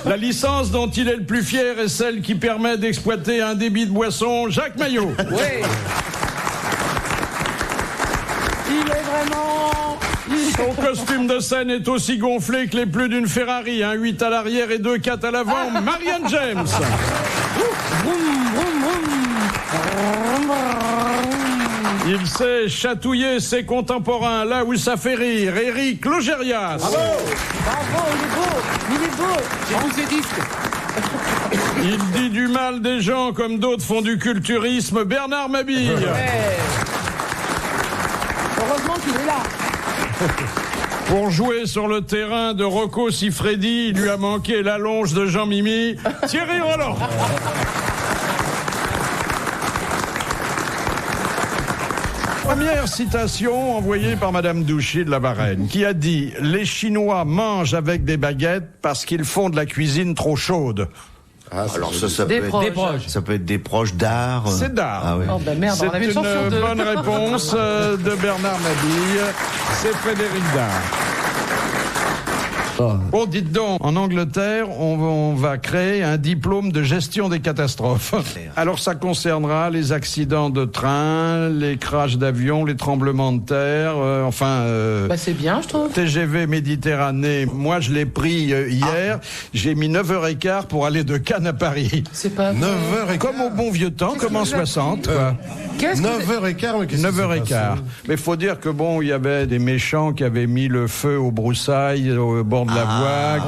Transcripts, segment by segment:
La licence dont il est le plus fier est celle qui permet d'exploiter un débit de boisson, Jacques Maillot. Oui. Il est vraiment... Son costume de scène est aussi gonflé que les pneus d'une Ferrari, 8 à l'arrière et 2 4 à l'avant, Marianne James. Il sait chatouiller ses contemporains là où ça fait rire, Éric Logérias. Bravo, il est beau. J'ai tous ses disques. Il dit du mal des gens comme d'autres font du culturisme, Bernard Mabille. Ouais. Heureusement qu'il est là. Pour jouer sur le terrain de Rocco Siffredi, il lui a manqué la longe de Jean-Mimi, Thierry Roland. Première citation envoyée par Madame Douchy de la Varenne, qui a dit « Les Chinois mangent avec des baguettes parce qu'ils font de la cuisine trop chaude ». Alors ça peut être des proches d'art. C'est d'art. Ah, oui. Oh ben merde, C'est on avait une chance sur deux. bonne réponse de Bernard Mabille. C'est Frédéric Dard. Bon, dites donc, en Angleterre, on va créer un diplôme de gestion des catastrophes. Alors, ça concernera les accidents de train, les crashs d'avion, les tremblements de terre, Bah c'est bien, je trouve. TGV Méditerranée. Moi, je l'ai pris hier. J'ai mis 9h15 pour aller de Cannes à Paris. C'est pas... 9h15. Comme au bon vieux temps, comme en 60, quoi. 9h15, mais qu'est-ce 9h15. Mais faut dire que bon, il y avait des méchants qui avaient mis le feu aux broussailles, au bord de la Voie,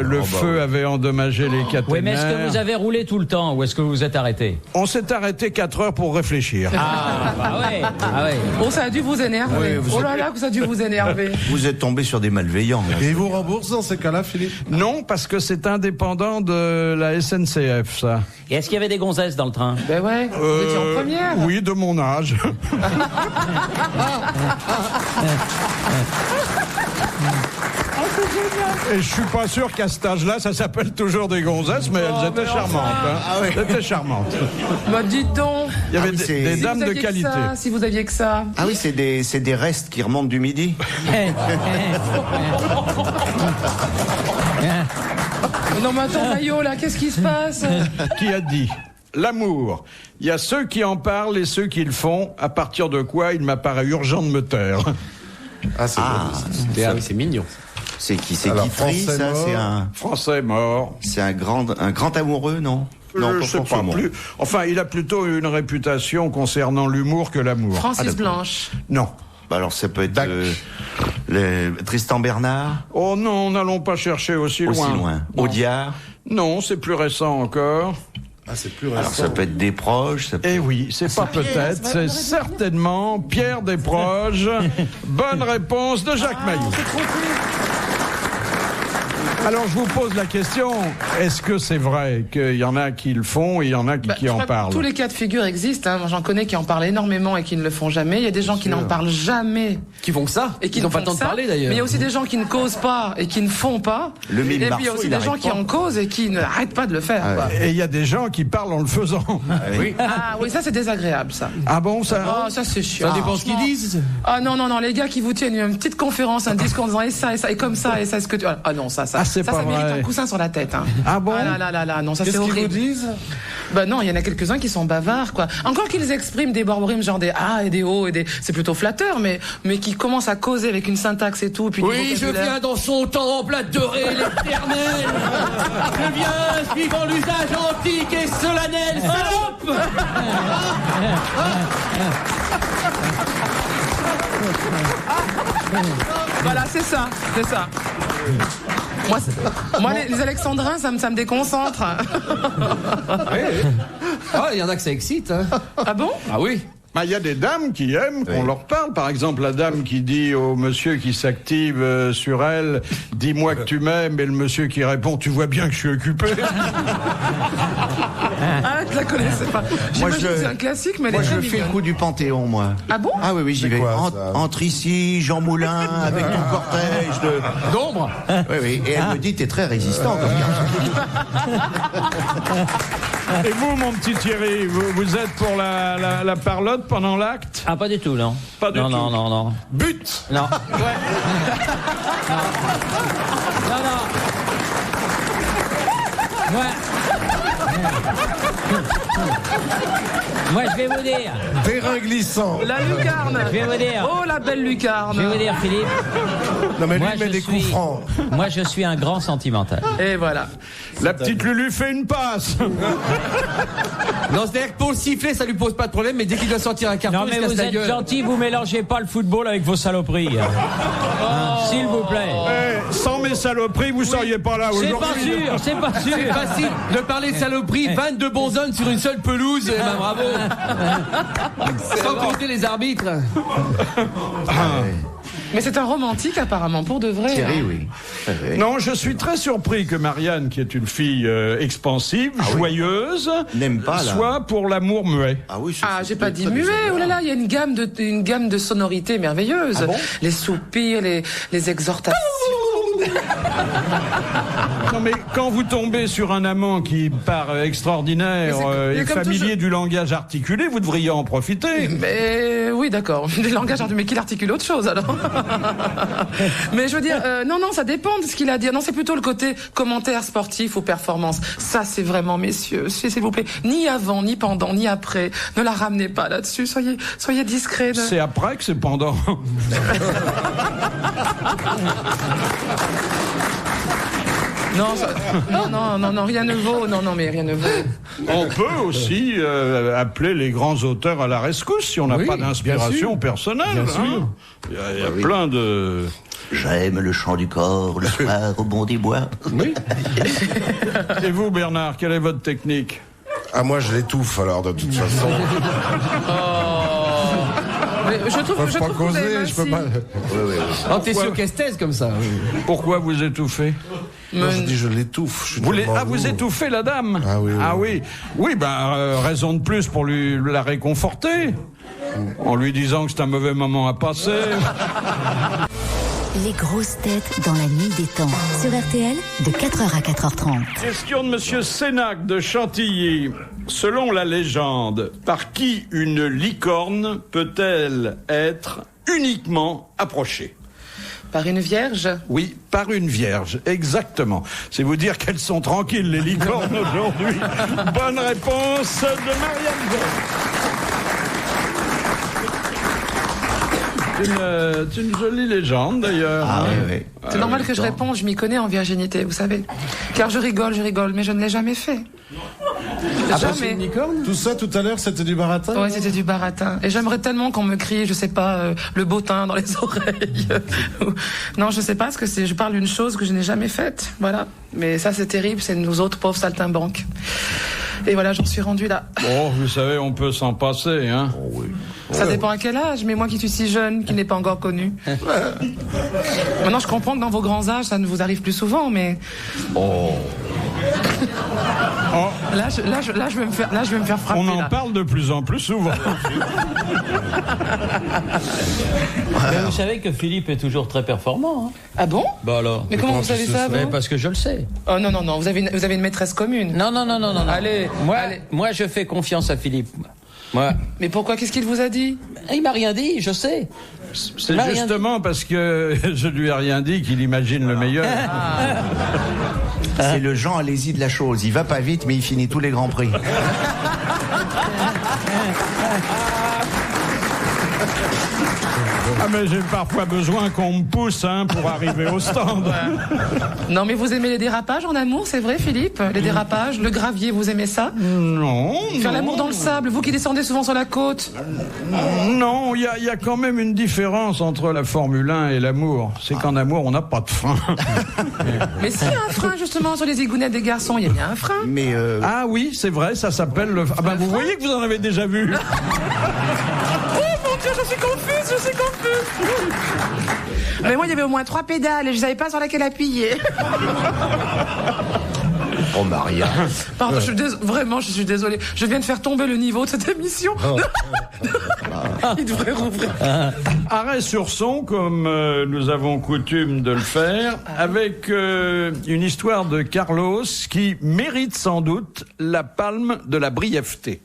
le feu avait endommagé les caténaires. Oui, mais est-ce que vous avez roulé tout le temps ou est-ce que vous vous êtes arrêté? On s'est arrêté 4 heures pour réfléchir. Ah, bah ouais. Ah ouais. Oh, ça a dû vous énerver. Oui, oh là là, que ça a dû vous énerver. Vous êtes tombé sur des malveillants. Et ils vous remboursent dans ces cas-là, Philippe? Non, parce que c'est indépendant de la SNCF, ça. Et est-ce qu'il y avait des gonzesses dans le train? Ben ouais, vous étiez en première. Oui, de mon âge. Et je suis pas sûr qu'à cet âge-là, ça s'appelle toujours des gonzesses, mais elles étaient charmantes. Elles étaient charmantes. Bah dites donc. Il y avait oui, des Si dames vous de aviez que qualité. ça, si vous aviez que ça. Ah oui, c'est des restes qui remontent du midi. Non mais attends, Maillot, là, qu'est-ce qui se passe? Qui a dit l'amour? Il y a ceux qui en parlent et ceux qui le font, à partir de quoi il m'apparaît urgent de me taire. Ah, c'est Ah oui, c'est mignon. C'est qui? C'est Alors, Guitry, Français ça? mort. Français mort. C'est un grand amoureux, non? Non, Je sais pas forcément. plus. Enfin, il a plutôt une réputation concernant l'humour que l'amour. Francis Blanche. Non. Bah alors ça peut être Tristan Bernard. Oh non, n'allons pas chercher aussi loin. Aussi loin. Non. Audiard. Non, c'est plus récent encore. Ah, c'est plus récent. Alors ça peut être Desproges. Ça peut... Eh oui, c'est pas peut-être, c'est certainement Pierre Desproges. Bonne réponse de Jacques Maillot. Alors je vous pose la question, est-ce que c'est vrai qu'il y en a qui le font et il y en a qui en parlent? Tous les cas de figure existent. Moi, j'en connais qui en parlent énormément et qui ne le font jamais. Il y a des gens qui n'en parlent jamais. Qui font que ça. Et qui n'ont ne pas font le temps de ça. parler d'ailleurs. Mais il y a aussi des gens qui ne causent pas et qui ne font pas. Le mime et puis il y a Marceau, aussi il des gens arrête qui pas. en causent et qui n'arrêtent pas de le faire. Quoi. Et il y a des gens qui parlent en le faisant. Oui. Ah oui, ça c'est désagréable ça. Ah bon, ça? Oh, ça c'est chiant. Ça dépend ce qu'ils disent. Ah non, les gars qui vous tiennent une petite conférence, un discours en disant et ça, et comme ça, et ça, est-ce que tu... Ah non, ça c'est pas mérite vrai. un coussin sur la tête. Hein. Ah bon? Ah là, non, ça c'est Qu'est-ce qu'ils vous horrible. disent? Bah non, il y en a quelques-uns qui sont bavards, quoi. Encore qu'ils expriment des borbrimes, genre des A et des O, et des... c'est plutôt flatteur, mais qui commencent à causer avec une syntaxe et tout, puis du Oui, je vocabulaire. viens dans son temple adorer l'éternel. Je viens suivant l'usage antique et solennel. Salope. Voilà, c'est ça. Moi, les alexandrins, ça me déconcentre. Ah, il y en a que ça excite. Hein. Ah bon? Ah oui. Bah, il y a des dames qui aiment qu'on leur parle. Par exemple, la dame qui dit au monsieur qui s'active sur elle, dis-moi que tu m'aimes, et le monsieur qui répond, tu vois bien que je suis occupé. Ah, je la connaissais pas. J'imagine que c'est un classique, mais elle Moi est je très fais le mignonne. coup du Panthéon, moi. Ah bon? Ah oui, j'y C'est vais. quoi, ça Entre ici, Jean Moulin, avec ton cortège de... D'ombre. Oui. Et elle me dit, t'es très résistant comme garçon. Et vous, mon petit Thierry, vous êtes pour la parlotte pendant l'acte? Ah, pas du tout, non. Pas du tout. Non. But! Non. Ouais. Non. Moi, je vais vous dire. Terrain glissant. La lucarne. Je vais vous dire. Oh, la belle lucarne. Je vais vous dire, Philippe. Non, mais lui, Moi, il met je des coups suis- francs. Moi, je suis un grand sentimental. Et voilà. La petite Lulu fait une passe. Non, c'est-à-dire que pour le siffler, ça lui pose pas de problème, mais dès qu'il doit sortir un carton, Non, il mais se casse vous la êtes gueule. gentil, vous mélangez pas le football avec vos saloperies. Hein, s'il vous plaît. Eh, sans mes saloperies, vous seriez pas là C'est aujourd'hui. pas sûr, c'est pas C'est sûr. facile de parler de saloperie, 22 bonzonnes sur une seule pelouse, ben bravo. Sans compter les arbitres. Mais c'est un romantique apparemment, pour de vrai. Thierry, oui. Non, je suis très surpris que Marianne, qui est une fille expansive, joyeuse, N'aime pas, là. soit pour l'amour muet. Ah oui, Ah, j'ai pas dit muet, oh là là, il y a une gamme de sonorités merveilleuses. Les soupirs, les exhortations. Non, mais quand vous tombez sur un amant qui part extraordinaire Mais c'est et comme familier toujours. du langage articulé, vous devriez en profiter. Mais oui, d'accord. Des langages, mais qu'il articule autre chose alors. Mais je veux dire, non, ça dépend de ce qu'il a à dire. Non, c'est plutôt le côté commentaire sportif ou performance. Ça, c'est vraiment, messieurs, s'il vous plaît, ni avant, ni pendant, ni après. Ne la ramenez pas là-dessus. Soyez discrets. C'est après que c'est pendant. Non, rien ne vaut. Non, mais rien ne vaut. On peut aussi appeler les grands auteurs à la rescousse si on n'a Oui, pas bien d'inspiration sûr. personnelle. Bien hein. sûr. Il y a plein de... J'aime le chant du corps, le soir au bond des bois. Oui. Et vous, Bernard, quelle est votre technique? Ah, moi, je l'étouffe, alors, de toute façon. Mais je trouve Je que peux pas causer, je peux pas. Oh, t'es sûr qu'Estèse comme ça. Pourquoi vous étouffez? Non, je dis, je l'étouffe. Je suis tellement vous lourd. étouffez la dame? Ah oui, oui. Ah oui. Oui, raison de plus pour la réconforter. En lui disant que c'est un mauvais moment à passer. Les grosses têtes dans la nuit des temps. Sur RTL, de 4h à 4h30. Question de Monsieur Sénac de Chantilly. Selon la légende, par qui une licorne peut-elle être uniquement approchée? Par une vierge. Oui, par une vierge, exactement. C'est vous dire qu'elles sont tranquilles, les licornes, aujourd'hui. Bonne réponse de Marianne Gay. C'est une jolie légende, d'ailleurs. Ah hein. oui. C'est normal que je réponde, je m'y connais en virginité, vous savez. Car je rigole, mais je ne l'ai jamais fait. Jamais. Tout ça, tout à l'heure, c'était du baratin? Ouais, c'était du baratin. Et j'aimerais tellement qu'on me crie, je sais pas, le bottin dans les oreilles. Non, je sais pas ce que c'est. Je parle d'une chose que je n'ai jamais faite. Voilà. Mais ça, c'est terrible, c'est nous autres pauvres saltimbanques. Et voilà, j'en suis rendue là. Bon, vous savez, on peut s'en passer, hein. Ça dépend à quel âge, mais moi qui suis si jeune, qui n'ai pas encore connu. Maintenant, je comprends que dans vos grands âges, ça ne vous arrive plus souvent, mais... Là, je vais me faire frapper. On en là. parle de plus en plus souvent. Mais vous savez que Philippe est toujours très performant. Hein. Ah bon? Bah alors. Mais comment vous savez ça, Mais vous? parce que je le sais. Oh non, vous avez une maîtresse commune. Non. Allez, allez. Moi, je fais confiance à Philippe. Moi. Mais pourquoi? Qu'est-ce qu'il vous a dit? Il m'a rien dit, je sais. C'est justement parce que je lui ai rien dit qu'il imagine le meilleur. C'est le Jean Alési de la chose. Il va pas vite, mais il finit tous les grands prix. Ah, mais j'ai parfois besoin qu'on me pousse pour arriver au stand. Non, mais vous aimez les dérapages en amour, c'est vrai, Philippe? Les dérapages, le gravier, vous aimez ça? Non. Faire l'amour dans le sable, vous qui descendez souvent sur la côte. Non, il y a quand même une différence entre la Formule 1 et l'amour. C'est qu'en amour, on n'a pas de frein. Mais s'il y a un frein, justement, sur les égounettes des garçons, il y a bien un frein. Mais Ah oui, c'est vrai, ça s'appelle le... Ah ben, vous voyez que vous en avez déjà vu. Oh mon Dieu, je suis confuse. Mais moi, il y avait au moins 3 pédales et je savais pas sur laquelle appuyer. oh Maria. Pardon, vraiment, je suis désolée. Je viens de faire tomber le niveau de cette émission. Il devrait rouvrir. Arrêt sur son, comme nous avons coutume de le faire, avec une histoire de Carlos qui mérite sans doute la palme de la brièveté.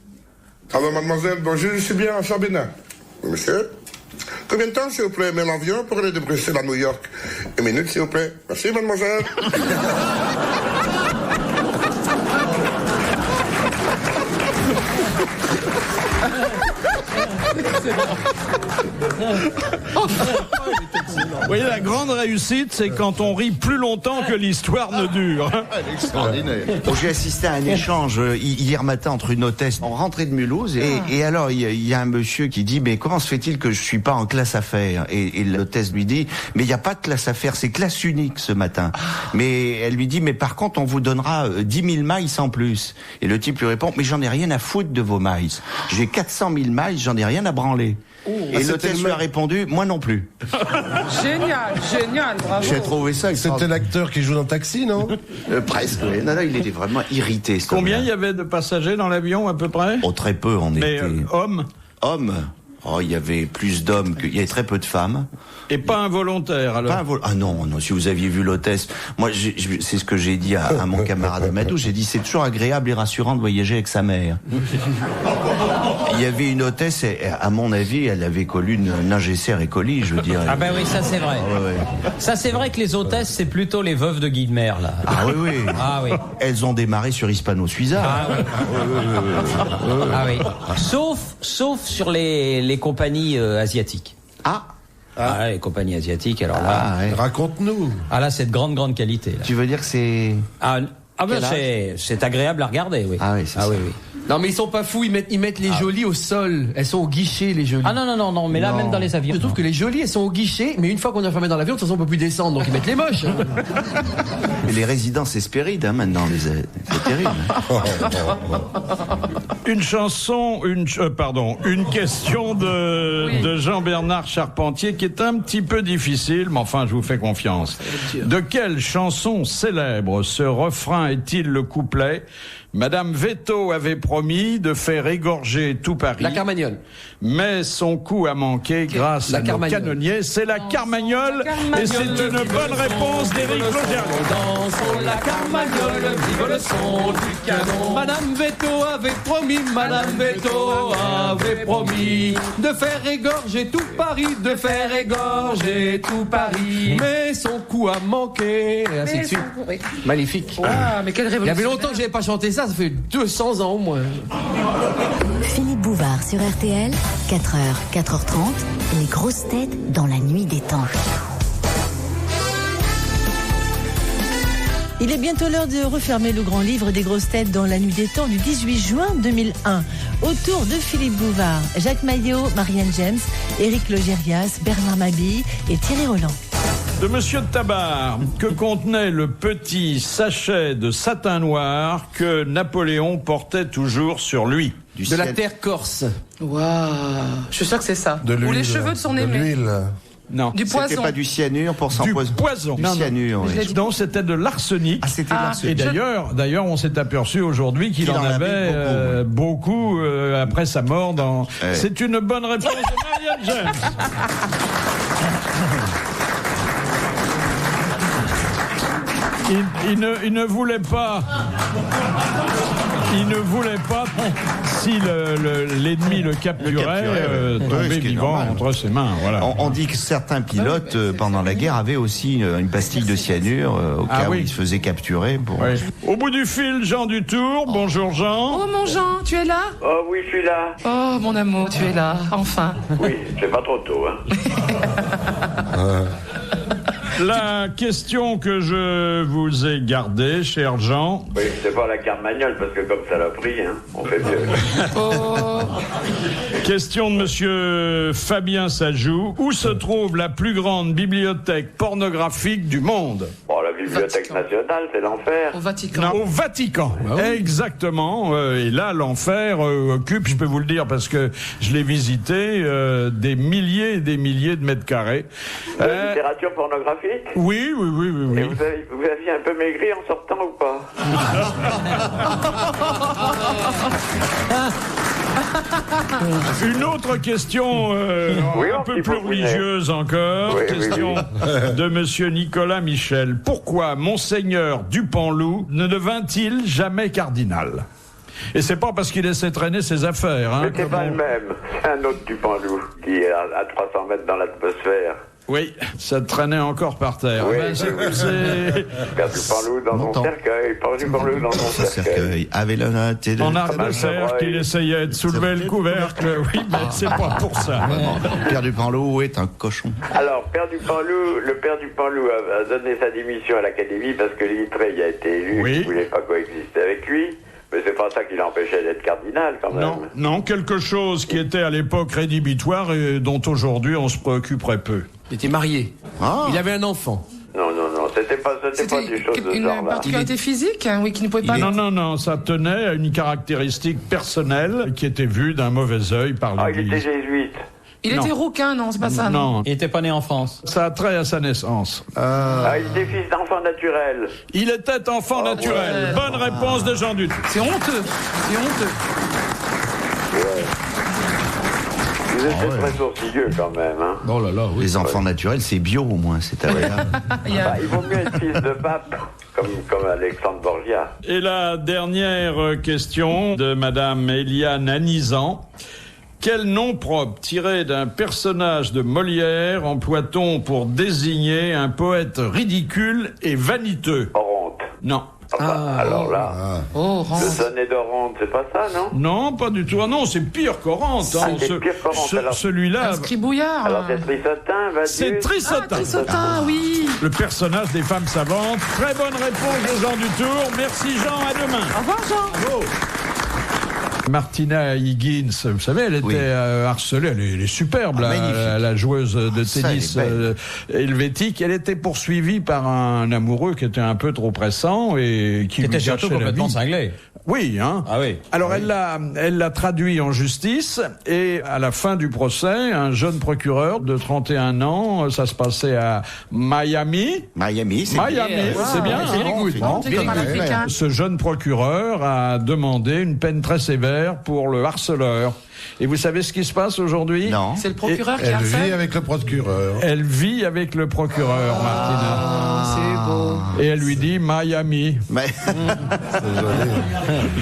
Alors, mademoiselle, bonjour, je suis bien à Sabina. Monsieur, combien de temps, s'il vous plaît, met l'avion pour aller de Bruxelles à New York? 1 minute, s'il vous plaît. Merci, mademoiselle. Vous voyez, la grande réussite, c'est quand on rit plus longtemps que l'histoire ne dure. Extraordinaire. J'ai assisté à un échange hier matin entre une hôtesse. On rentrait de Mulhouse et alors il y a un monsieur qui dit mais comment se fait-il que je suis pas en classe affaires et l'hôtesse lui dit mais il n'y a pas de classe affaires, c'est classe unique ce matin. Mais elle lui dit mais par contre on vous donnera 10 000 miles en plus. Et le type lui répond mais j'en ai rien à foutre de vos miles. J'ai 400 000 miles, j'en ai rien à branler. Et l'hôtesse lui a répondu moi non plus. Génial, bravo. J'ai trouvé ça. C'était l'acteur qui joue dans Taxi, non? Presque. Oui. Non, il était vraiment irrité. Combien il y avait de passagers dans l'avion à peu près? Oh, très peu, on était. Hommes? Hommes. Oh, il y avait plus d'hommes il y avait très peu de femmes. Et pas involontaire alors? Ah non, si vous aviez vu l'hôtesse. Moi, c'est ce que j'ai dit à mon camarade Amadou. J'ai dit, c'est toujours agréable et rassurant de voyager avec sa mère. Il y avait une hôtesse, et, à mon avis, elle avait connu une ingécère et colis, je veux dire. Ah ben oui, ça c'est vrai. Ouais. Ça c'est vrai que les hôtesses, c'est plutôt les veuves de Guy de Mer, là. Ah oui. Ah oui. Elles ont démarré sur Hispano-Suiza. Ah oui. Sauf sur les compagnies asiatiques. Les compagnies asiatiques, alors là... ouais. Raconte-nous. Ah là, c'est de grande qualité. Là. Tu veux dire que c'est... C'est agréable à regarder, oui. Ah oui, c'est ça. Oui. Non, mais ils sont pas fous, ils mettent les jolies au sol. Elles sont au guichet, les jolies. Ah non, mais là, même dans les avions. Je trouve que les jolies, elles sont au guichet, mais une fois qu'on est enfermé dans l'avion, de toute façon, on peut plus descendre, donc ils mettent les moches. Mais les résidences Hespérides, maintenant, c'est terrible. Une question de Jean-Bernard Charpentier qui est un petit peu difficile, mais enfin, je vous fais confiance. De quelle chanson célèbre ce refrain est-il le couplet? Madame Veto avait promis de faire égorger tout Paris. La Carmagnole. Mais son coup a manqué grâce à nos canonniers. C'est la Carmagnole. Et c'est une bonne réponse d'Éric Logérias. Dansons la Carmagnole, vive le son du canon. Madame Veto avait promis de faire égorger tout Paris, Mais son coup a manqué. Et ainsi de suite. Magnifique. Mais quelle révolution. Il y avait longtemps que j'avais pas chanté ça fait 200 ans au moins. Philippe Bouvard sur RTL, 4h, 4h30, les grosses têtes dans la nuit des temps. Il est bientôt l'heure de refermer le grand livre des grosses têtes dans la nuit des temps du 18 juin 2001. Autour de Philippe Bouvard, Jacques Maillot, Marianne James, Éric Logérias, Bernard Mabille et Thierry Roland. De Monsieur de Tabar, que contenait le petit sachet de satin noir que Napoléon portait toujours sur lui? De la terre corse. Waouh, je suis sûr que c'est ça. Ou les cheveux de son aimé. De l'huile. Non. Du poison. C'était pas du cyanure pour s'empoisonner. Du poison. Du cyanure, oui. Non, c'était de l'arsenic. Ah, c'était de l'arsenic. Et d'ailleurs, on s'est aperçu aujourd'hui qu'il en avait beaucoup après sa mort. C'est une bonne réponse de Marianne James. Il ne voulait pas. Il ne voulait pas, si l'ennemi le capturait, tomber vivant entre ses mains. Voilà. On dit que certains pilotes, pendant la guerre, avaient aussi une pastille de cyanure au cas où ils se faisaient capturer. Oui. Au bout du fil, Jean Dutour. Bonjour Jean. Oh mon Jean, tu es là? Oh oui, je suis là. Oh mon amour, tu es là, enfin. Oui, c'est pas trop tôt, hein. La question que je vous ai gardée, cher Jean. Oui, c'est pas la Carmagnole, parce que comme ça l'a pris, hein, on fait mieux. Question de monsieur Fabien Sajou. Où se trouve la plus grande bibliothèque pornographique du monde? Oh, la Bibliothèque nationale, c'est l'enfer. Au Vatican. Non, au Vatican. Ah oui. Exactement. Et là, l'enfer occupe, je peux vous le dire, parce que je l'ai visité, des milliers et des milliers de mètres carrés. La littérature pornographique? Oui. Et vous aviez un peu maigri en sortant ou pas? Une autre question un peu plus religieuse encore. Question de monsieur Nicolas Michel. Pourquoi Monseigneur Dupanloup ne devint-il jamais cardinal? Et c'est pas parce qu'il laissait traîner ses affaires. Mais c'est pas le même. C'est un autre Dupanloup qui est à 300 mètres dans l'atmosphère. Oui, ça traînait encore par terre. Oui, Ben, c'est... Perdu par loup dans son cercueil, perdu par loup dans son cercueil. Avec la note et En arc de cerf qu'il essayait de soulever le couvercle. Oui, mais c'est pas pour ça. Pierre Dupanloup est un cochon. Alors, le père du Panloup a donné sa démission à l'Académie parce que Littré y a été élu, Oui. il ne voulait pas coexister avec lui. Mais c'est pas ça qui l'empêchait d'être cardinal, quand même. Non, quelque chose qui était à l'époque rédhibitoire et dont aujourd'hui on se préoccuperait peu. Il était marié. Ah. Il avait un enfant. Non, c'était pas des choses de ce une genre-là. particularité physique, hein, oui, qui ne pouvait pas... Non, ça tenait à une caractéristique personnelle qui était vue d'un mauvais œil par Ah, il était l'Église. jésuite. Il Non. était rouquin, non, c'est pas ça. Non, Il était pas né en France. ça a trait à sa naissance. Ah, il était fils d'enfant naturel. Il était enfant naturel. ouais. Bonne réponse de Jean Dutronc. C'est honteux, c'est honteux. Vous êtes très sourcilleux, quand même, hein. Oh là là, oui. Les enfants naturels, c'est bio au moins, c'est agréable. Il y a- Bah, il vaut mieux être fils de pape, comme Alexandre Borgia. Et la dernière question de Madame Eliane Anizan. Quel nom propre tiré d'un personnage de Molière emploie-t-on pour désigner un poète ridicule et vaniteux? Oronte. Non. Enfin, alors là, Oh, le Rance. sonnet d'Oronte, c'est pas ça, non? Non, pas du tout. Ah non, c'est pire qu'Oronte. Ah, c'est pire qu'Oronte, alors. Celui-là, Un scribouillard. Alors c'est Trissotin, c'est Vadius. Trissotin. Trissotin, oui. Le personnage des femmes savantes. Très bonne réponse de Jean Dutour. Merci Jean, à demain. Au revoir, Jean. Martina Higgins, vous savez, elle était Oui. harcelée, elle est superbe, Ah, magnifique. la joueuse de Ça, tennis elle est belle. helvétique. Elle était poursuivie par un amoureux qui était un peu trop pressant et qui Qui était lui surtout gâchait la complètement vie. cinglé. Oui, hein. Ah oui. Alors elle l'a traduit en justice et à la fin du procès, un jeune procureur de 31 ans, ça se passait à Miami. Miami, c'est C'est bien. Very hein. good. Bon. C'est comme un Africain. Ce jeune procureur a demandé une peine très sévère pour le harceleur. Et vous savez ce qui se passe aujourd'hui? Non. C'est le procureur qui Elle harcèle. vit avec le procureur. Elle vit avec le procureur, Martina. Ah, c'est beau. Et elle lui dit Miami. Mais...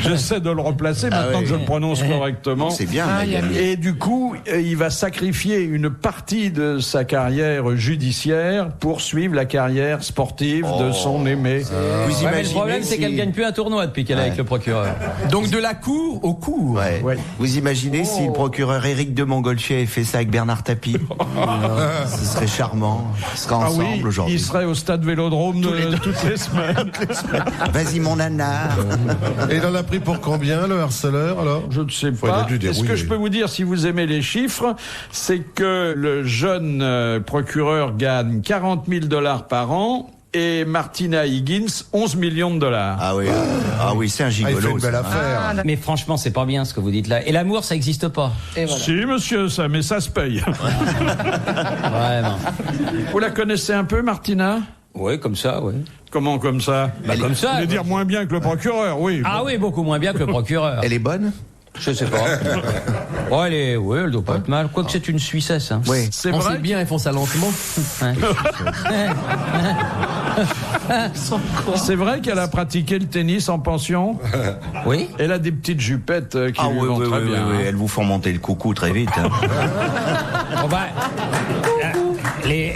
J'essaie de le replacer maintenant oui. que je le prononce correctement. C'est bien, Miami. Miami. Et du coup, il va sacrifier une partie de sa carrière judiciaire pour suivre la carrière sportive de son aimé. Vous Ouais, mais le imaginez problème, c'est si- qu'elle gagne plus un tournoi depuis qu'elle est avec le procureur. Donc de la cour au cours. Ouais. Ouais. Vous imaginez si le procureur Éric de Montgolfier avait fait ça avec Bernard Tapie? Ce serait charmant. Ils seraient Ah ensemble oui, aujourd'hui. il serait au stade Vélodrome toutes les semaines. Vas-y mon nana. Et il en a pris pour combien, le harceleur, alors? Je ne sais Il a pas. dû Ce dérouiller. que je peux vous dire, si vous aimez les chiffres, c'est que le jeune procureur gagne $40 000 par an et Martina Higgins 11 millions de dollars. Ah oui, c'est un Ah, il fait gigolo. une belle ça. affaire. Mais franchement, c'est pas bien ce que vous dites là. Et l'amour, ça existe pas. Et voilà. Si, monsieur, ça, mais ça se paye. Vraiment. Vous la connaissez un peu, Martina? Oui, comme ça, oui. Comment comme ça? Bah, comme ça. Vous voulez dire moins bien que le procureur, oui. Ah oui, beaucoup moins bien que le procureur. Elle est bonne? Je sais pas. Oh, elle doit pas être mal. Quoique c'est une Suissesse. Hein. Oui. C'est On vrai sait bien, ils font ça lentement. C'est vrai qu'elle a pratiqué le tennis en pension. Oui. Elle a des petites jupettes qui Ah lui oui, vont oui, très oui, bien. oui, elles vous font monter le coucou très vite. Hein. Bon, bah,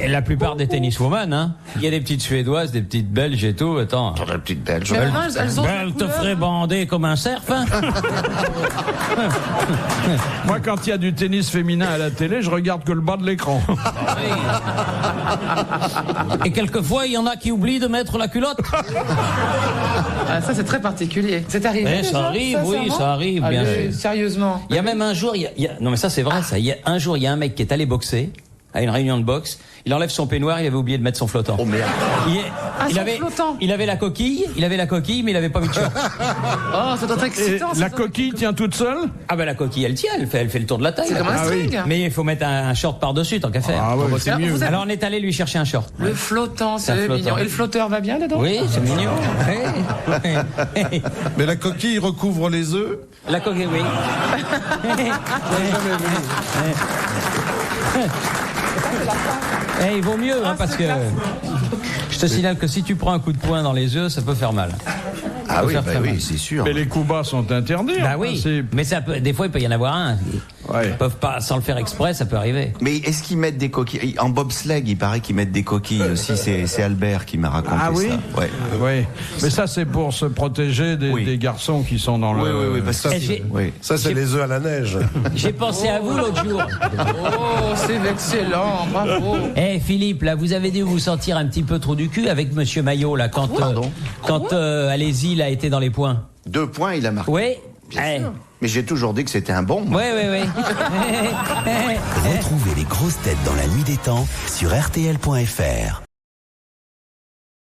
la plupart des tenniswomen, hein. Il y a des petites Suédoises, des petites Belges et tout. Attends. La petite belge. Mais maintenant, elles ont Elle te ferait bander comme un cerf, hein. Moi, quand il y a du tennis féminin à la télé, je regarde que le bas de l'écran. Et quelquefois, il y en a qui oublient de mettre la culotte. Ah, ça, c'est très particulier. C'est arrivé. Eh, ça déjà, arrive, oui, sincèrement ça arrive, bien Allez, sûr. Sérieusement. Il y a même un jour, non mais ça c'est vrai, ça. Un jour, il y a un mec qui est allé boxer à une réunion de boxe. Il enlève son peignoir, il avait oublié de mettre son flottant. Oh merde. Il avait la coquille, mais il avait pas mis de short. Oh, ça doit être Et excitant. la coquille tient toute seule? Ah ben la coquille, elle tient, elle fait le tour de la taille. C'est comme un string. Mais il faut mettre un short par-dessus tant qu'à faire. Ah ouais, C'est mieux. Vous êtes- Alors on est allé lui chercher un short. Le flottant, C'est un c'est flottant. mignon. Et le flotteur va bien dedans? Oui, c'est mignon. Oui. Mais la coquille recouvre les œufs. La coquille, oui. Il vaut mieux, hein, parce que je te signale que si tu prends un coup de poing dans les yeux, ça peut faire mal. Ah peut oui, faire bah très mal. oui, c'est sûr. Mais les coups bas sont interdits. Bah enfin, oui, c'est- mais des fois il peut y en avoir un. Ouais. Ils peuvent pas, sans le faire exprès, ça peut arriver. Mais est-ce qu'ils mettent des coquilles? En bobsleigh, il paraît qu'ils mettent des coquilles aussi. C'est Albert qui m'a raconté ça. Oui. Ouais. Oui. Mais ça, c'est pour se protéger des garçons qui sont dans le... Oui, parce que ça, c'est les œufs à la neige. J'ai pensé à vous l'autre jour. Oh, c'est excellent, bravo. Philippe, là, vous avez dû vous sentir un petit peu trop du cul avec Monsieur Maillot, là, quand Alési a été dans les points. 2 points, il a marqué. Oui. Mais j'ai toujours dit que c'était un bon. Oui. Retrouvez les grosses têtes dans la nuit des temps sur RTL.fr.